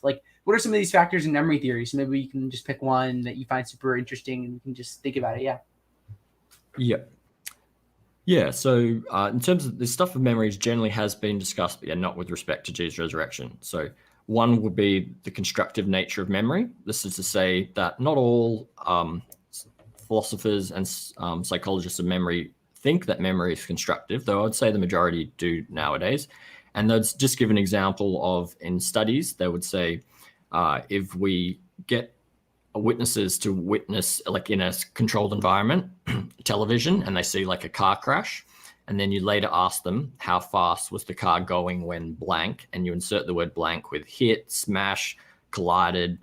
Like, what are some of these factors in memory theory? So maybe you can just pick one that you find super interesting and you can just think about it. Yeah. Yeah. So in terms of the stuff of memories generally has been discussed, but not with respect to Jesus' resurrection. So one would be the constructive nature of memory. This is to say that not all philosophers and psychologists of memory think that memory is constructive, though I'd say the majority do nowadays. And they'd just give an example of in studies, they would say if we get witnesses to witness like in a controlled environment, television, and they see like a car crash, and then you later ask them how fast was the car going when blank, and you insert the word blank with hit, smash, collided,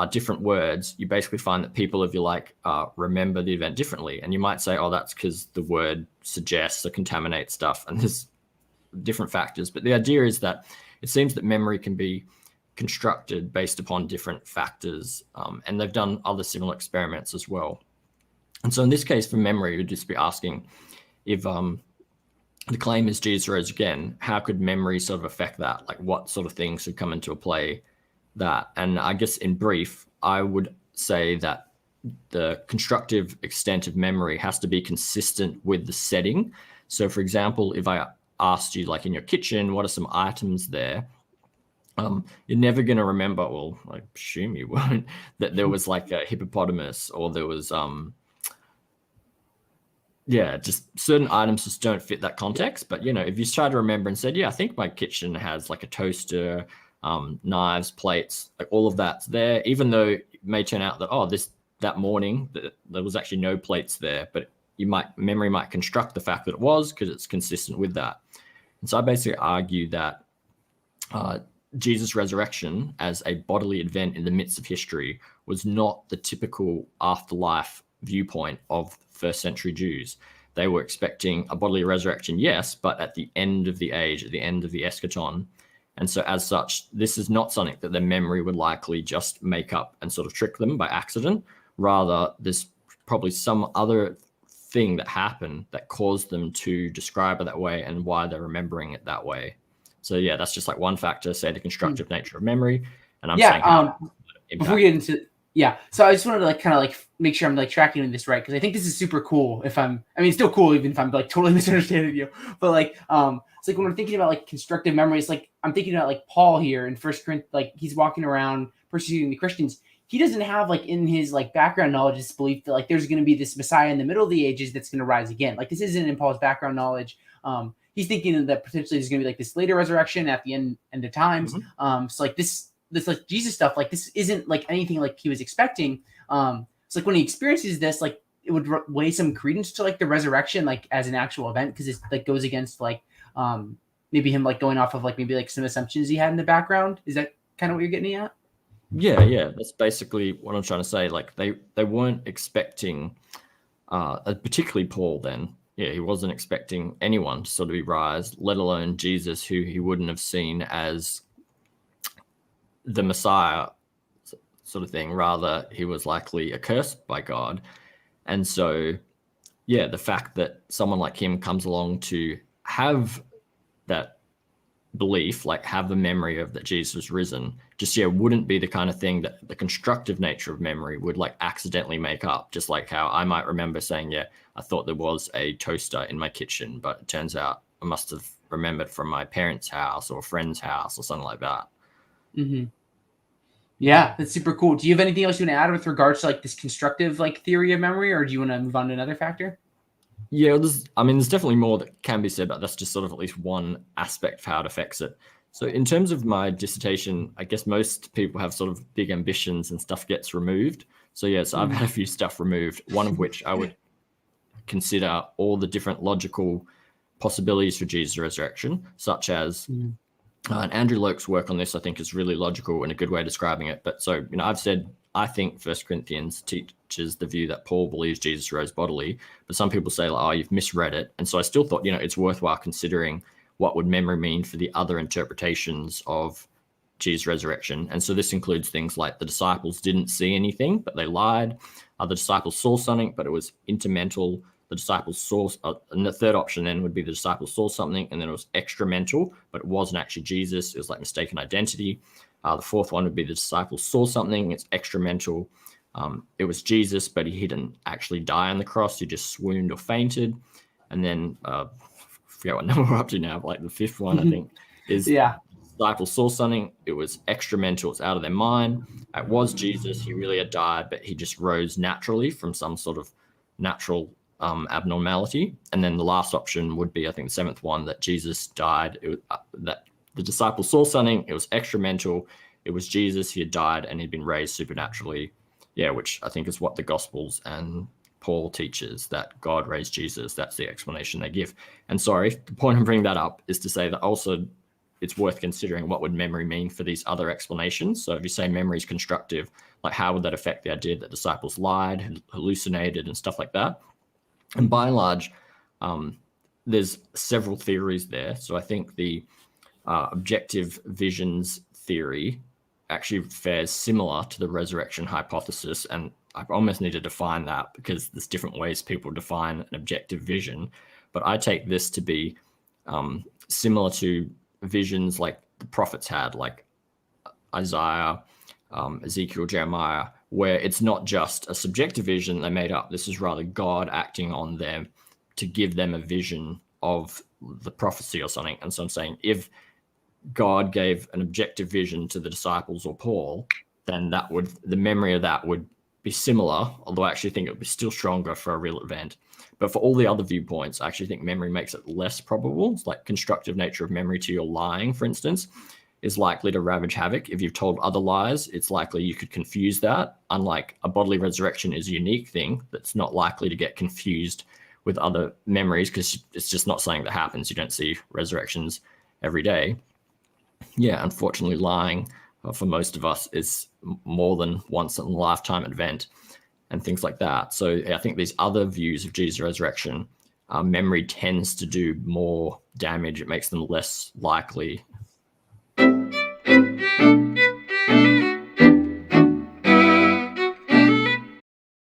different words, you basically find that people, if you like, remember the event differently. And you might say, oh, that's because the word suggests or contaminates stuff, and there's different factors. But the idea is that it seems that memory can be constructed based upon different factors, and they've done other similar experiments as well. And so in this case, for memory, you'd just be asking if the claim is Jesus rose again, how could memory sort of affect that? Like what sort of things should come into play that? And I guess in brief, I would say that the constructive extent of memory has to be consistent with the setting. So for example, if I asked you like in your kitchen, what are some items there? You're never going to remember, well, I assume you won't, that there was like a hippopotamus or there was just certain items just don't fit that context. But, if you try to remember and said, I think my kitchen has like a toaster, knives, plates, like all of that's there, even though it may turn out that, that morning there was actually no plates there, but memory might construct the fact that it was because it's consistent with that. And so I basically argue that Jesus' resurrection as a bodily event in the midst of history was not the typical afterlife viewpoint of first century Jews. They were expecting a bodily resurrection, yes, but at the end of the age, at the end of the eschaton. And so as such, this is not something that their memory would likely just make up and sort of trick them by accident. Rather, there's probably some other thing that happened that caused them to describe it that way and why they're remembering it that way. So that's just like one factor, say the constructive nature of memory. And I'm saying before we get into so I just wanted to like kind of like make sure I'm like tracking this right, because I think this is super cool. It's still cool even if I'm like totally misunderstanding you. But like it's like when we're thinking about like constructive memory, it's like I'm thinking about like Paul here in 1 Corinthians, like he's walking around persecuting the Christians. He doesn't have like in his like background knowledge this belief that like there's going to be this Messiah in the middle of the ages that's going to rise again. Like this isn't in Paul's background knowledge. He's thinking that potentially there's going to be like this later resurrection at the end of times. Mm-hmm. So like this like Jesus stuff, like this isn't like anything like he was expecting. So like when he experiences this, like it would weigh some credence to like the resurrection, like as an actual event, because it's like goes against like maybe him like going off of like maybe like some assumptions he had in the background. Is that kind of what you're getting at? Yeah, that's basically what I'm trying to say. Like they weren't expecting, particularly Paul then. Yeah, he wasn't expecting anyone to sort of be raised, let alone Jesus, who he wouldn't have seen as the Messiah sort of thing. Rather, he was likely accursed by God. And so, the fact that someone like him comes along to have that belief, like have the memory of that Jesus was risen, just wouldn't be the kind of thing that the constructive nature of memory would like accidentally make up. Just like how I might remember saying, I thought there was a toaster in my kitchen, but it turns out I must have remembered from my parents' house or a friend's house or something like that. Mm-hmm. Yeah, that's super cool. Do you have anything else you want to add with regards to like this constructive like theory of memory, or do you want to move on to another factor? Yeah, there's definitely more that can be said, but that's just sort of at least one aspect of how it affects it. So in terms of my dissertation, I guess most people have sort of big ambitions and stuff gets removed. So I've had a few stuff removed, one of which I would consider all the different logical possibilities for Jesus' resurrection, such as and Andrew Loke's work on this, I think, is really logical and a good way of describing it. But so, I've said, I think 1 Corinthians teaches the view that Paul believes Jesus rose bodily, but some people say, like, oh, you've misread it. And so I still thought, it's worthwhile considering what would memory mean for the other interpretations of Jesus' resurrection. And so this includes things like the disciples didn't see anything, but they lied. The disciples saw something, but it was intermental. the disciples saw, and the third option then would be the disciples saw something and then it was extra mental, but it wasn't actually Jesus. It was like mistaken identity. The fourth one would be the disciples saw something, it's extra mental. It was Jesus, but he didn't actually die on the cross. He just swooned or fainted. And then I forget what number we're up to now, but like the fifth one, I think, is disciples saw something. It was extra mental. It's out of their mind. It was Jesus. He really had died, but he just rose naturally from some sort of natural abnormality. And then the last option would be, I think, the seventh one, that Jesus died. That the disciples saw something. It was extra mental. It was Jesus. He had died and he'd been raised supernaturally. Yeah, which I think is what the Gospels and Paul teaches, that God raised Jesus. That's the explanation they give. And sorry, the point I'm bringing that up is to say that also it's worth considering what would memory mean for these other explanations. So if you say memory is constructive, like how would that affect the idea that disciples lied, hallucinated, and stuff like that? And by and large, there's several theories there. So I think the objective visions theory actually fares similar to the resurrection hypothesis. And I almost need to define that because there's different ways people define an objective vision. But I take this to be similar to visions like the prophets had, like Isaiah, Ezekiel, Jeremiah, where it's not just a subjective vision they made up. This is rather God acting on them to give them a vision of the prophecy or something. And so I'm saying if God gave an objective vision to the disciples or Paul, then the memory of that would be similar, although I actually think it would be still stronger for a real event. But for all the other viewpoints, I actually think memory makes it less probable. It's like constructive nature of memory to your lying, for instance, is likely to ravage havoc. If you've told other lies, it's likely you could confuse that. Unlike a bodily resurrection is a unique thing that's not likely to get confused with other memories because it's just not something that happens. You don't see resurrections every day. Yeah, unfortunately, lying for most of us is more than once in a lifetime event and things like that. So I think these other views of Jesus' resurrection, memory tends to do more damage. It makes them less likely